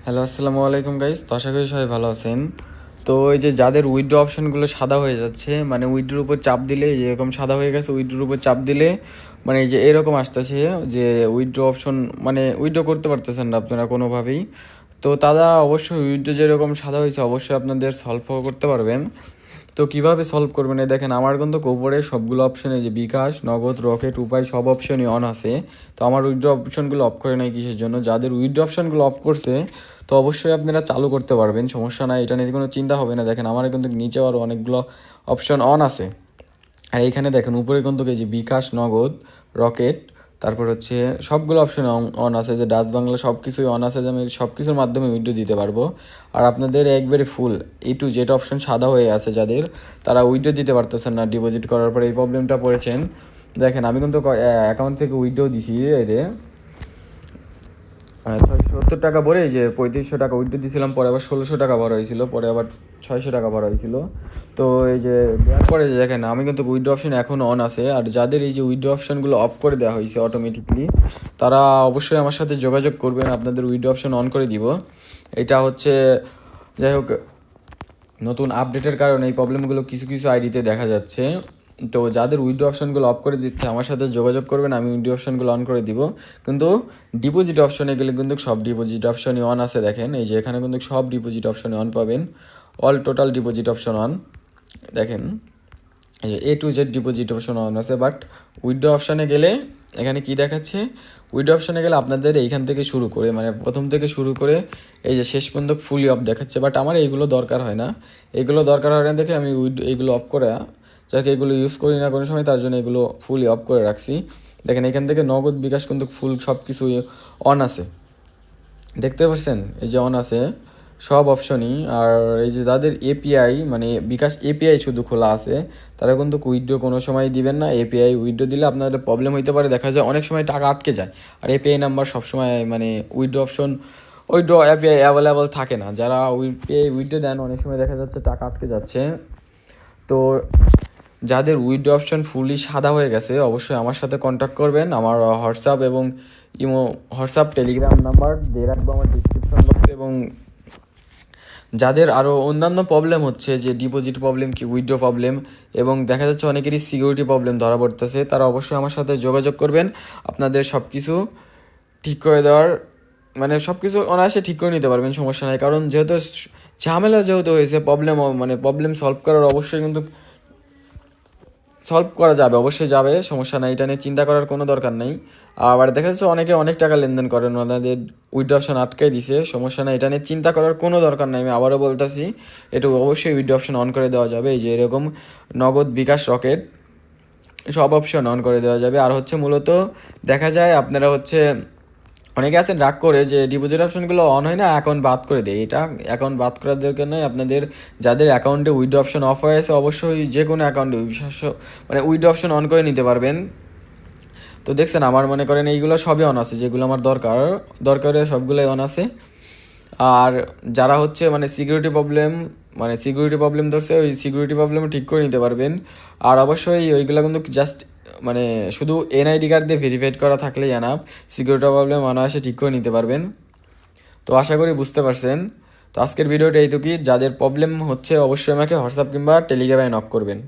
Hello, আসসালামু আলাইকুম guys. তো আশা করি সবাই ভালো আছেন। তো এই যে যাদের উইথড্র অপশনগুলো সাদা হয়ে যাচ্ছে, মানে উইথড্রোর উপর চাপ দিলে যেরকম সাদা হয়ে গেছে, উইথড্রোর উপর চাপ দিলে মানে এই যে এরকম আসতেছে যে উইথড্র অপশন, মানে উইথড্র করতে পারতেছেন না আপনারা কোনোভাবেই। তো তারা অবশ্যই উইথড্র যেরকম সাদা হয়েছে অবশ্যই আপনাদের সলভ করতে পারবেন। তো কিভাবে সলভ করবেন এই দেখেন, আমার কিন্তু কোভরে সবগুলো অপশনে যে বিকাশ, নগদ, রকেট, উপায় সব অপশনই অন আছে। তো আমার উইথড্র অপশনগুলো অফ করে নাই কিসের জন্য? যাদের উইথড্র অপশনগুলো অফ করছে তো অবশ্যই আপনারা চালু করতে পারবেন, সমস্যা নাই, এটা নিয়ে কোনো চিন্তা হবে না। দেখেন আমার কিন্তু নিচে আরও অনেকগুলো অপশন অন আছে। আর এইখানে দেখেন উপরে কিন্তু এই যে বিকাশ, নগদ, রকেট, তারপর হচ্ছে সবগুলো অপশন অন আছে, যে ডাচ বাংলা সব কিছুই অন আছে, যে আমি সব কিছুর মাধ্যমে উইথড্র দিতে পারবো। আর আপনাদের একবারে ফুল A to Z অপশন সাদা হয়ে আছে যাদের, তারা উইথড্র দিতে পারতেছেন না ডিপোজিট করার পরে, এই প্রবলেমটা পড়েছেন। দেখেন আমি কিন্তু অ্যাকাউন্ট থেকে উইথড্র দিছি, এতে 70 টাকা ভরে এই যে 3500 টাকা উইথড্র দিয়েছিলাম, পরে আবার 1600 টাকা ভরা হয়েছিল, পরে আবার 600 টাকা ভরা হয়েছিল। তো এই যে দেওয়ার পরে যে দেখেন আমি কিন্তু উইথড্র অপশন এখন অন আছে। আর যাদের এই যে উইথড্র অপশনগুলো অফ করে দেওয়া হয়েছে অটোমেটিকলি, তারা অবশ্যই আমার সাথে যোগাযোগ করবেন, আপনাদের উইথড্র অপশন অন করে দিব। এটা হচ্ছে, যাই হোক, নতুন আপডেটের কারণে এই প্রবলেমগুলো কিছু কিছু আইডিতে দেখা যাচ্ছে। তো যাদের উইথড্র অপশনগুলো অফ করে দিচ্ছে আমার সাথে যোগাযোগ করবেন, আমি উইথড্র অপশনগুলো অন করে দিব। কিন্তু ডিপোজিট অপশনে গেলে কিন্তু সব ডিপোজিট অপশনই অন আছে। দেখেন এই যে এখানে কিন্তু সব ডিপোজিট অপশনে অন পাবেন, all total deposit option on. দেখেন এই যে A to Z deposit option on আছে, বাট উইথড্র অপশানে গেলে এখানে কি দেখাচ্ছে? উইথড্র অপশানে গেলে আপনাদের এইখান থেকে শুরু করে, মানে প্রথম থেকে শুরু করে এই যে শেষ পর্যন্ত ফুলি অফ দেখাচ্ছে, বাট আমার এইগুলো দরকার হয় না। এগুলো দরকার হয় না দেখে আমি এইগুলো অফ করে, যাকে এগুলো ইউজ করি না কোনো সময়, তার জন্য এগুলো ফুলি অফ করে রাখছি। দেখেন এখান থেকে নগদ, বিকাশ কিন্তু ফুল সব কিছুই অন আছে, দেখতে পাচ্ছেন এই যে অন আছে সব অপশনই। আর এই যে যাদের এপিআই, মানে বিকাশ এপিআই শুধু খোলা আছে, তারা কিন্তু উইথড্র কোনো সময় দিবেন না। এপিআই উইথড্র দিলে আপনাদের প্রবলেম হইতে পারে, দেখা যায় অনেক সময় টাকা আটকে যায়। আর এপিআই নাম্বার সবসময়, মানে withdraw option, withdraw API available থাকে না। যারা ইউপিআই উইথড্র দেন অনেক সময় দেখা যাচ্ছে টাকা আটকে যাচ্ছে। তো যাদের উইথড্র অপশন ফুলি সাদা হয়ে গেছে অবশ্যই আমার সাথে কন্ট্যাক্ট করবেন। আমার হোয়াটসঅ্যাপ এবং ইমো, হোয়াটসঅ্যাপ টেলিগ্রাম নাম্বার দিয়ে রাখবো আমার ডিসক্রিপশন বক্সে। এবং যাদের আরও অন্যান্য প্রবলেম হচ্ছে, যে ডিপোজিট প্রবলেম, কি উইথড্র প্রবলেম, এবং দেখা যাচ্ছে অনেকেরই সিকিউরিটি প্রবলেম ধরা পড়তেছে, তারা অবশ্যই আমার সাথে যোগাযোগ করবেন। আপনাদের সব কিছু ঠিক করে দেওয়ার, মানে সব কিছু অনায়াসে ঠিক করে নিতে পারবেন, সমস্যা নাই। কারণ যেহেতু ঝামেলা যেহেতু হয়েছে, মানে প্রবলেম সলভ করার অবশ্যই কিন্তু সলভ করা যাবে, অবশ্যই যাবে, সমস্যা নাই, এটা নিয়ে চিন্তা করার কোনো দরকার নেই। আবার দেখা যাচ্ছে অনেকে অনেক টাকা লেনদেন করেন, ওনাদের উইথড্র অপশন আটকাই দিছে, সমস্যা নাই, এটা নিয়ে চিন্তা করার কোনো দরকার নেই। আমি আবারও বলতেছি, এটা অবশ্যই উইথড্র অপশন অন করে দেওয়া যাবে। এই যে এরকম নগদ, বিকাশ, রকেট সব অপশন অন করে দেওয়া যাবে। আর হচ্ছে মূলত দেখা যায় আপনারা হচ্ছে অনেকে আছেন রাগ করে যে ডিপোজিট অপশনগুলো অন হয় না, অ্যাকাউন্ট বাদ করে দেয়। এটা অ্যাকাউন্ট বাদ করার দরকার নেই। আপনাদের যাদের অ্যাকাউন্টে উইথড্র অপশন অফ হয়ে আছে অবশ্যই যে কোনো অ্যাকাউন্টে মানে উইথড্র অপশন অন করে নিতে পারবেন। তো দেখছেন আমার মনে করেন এইগুলো সবই অন আছে, যেগুলো আমার দরকারে সবগুলোই অন আছে। আর যারা হচ্ছে মানে সিকিউরিটি প্রবলেম ধরছে, ওই সিকিউরিটি প্রবলেম ঠিক করে নিতে পারবেন। আর অবশ্যই ওইগুলো কিন্তু জাস্ট, মানে শুধু এনআইডি কার্ড দিয়ে ভেরিফাইড করা থাকলেই এনাফ, সিকিউরিটি প্রবলেম অনায়াসে ঠিক করে নিতে পারবেন। তো আশা করি বুঝতে পারছেন। তো আজকের ভিডিওটা এইটুকুই। যাদের প্রবলেম হচ্ছে অবশ্যই আমাকে হোয়াটসঅ্যাপ কিংবা টেলিগ্রামে নক করবেন।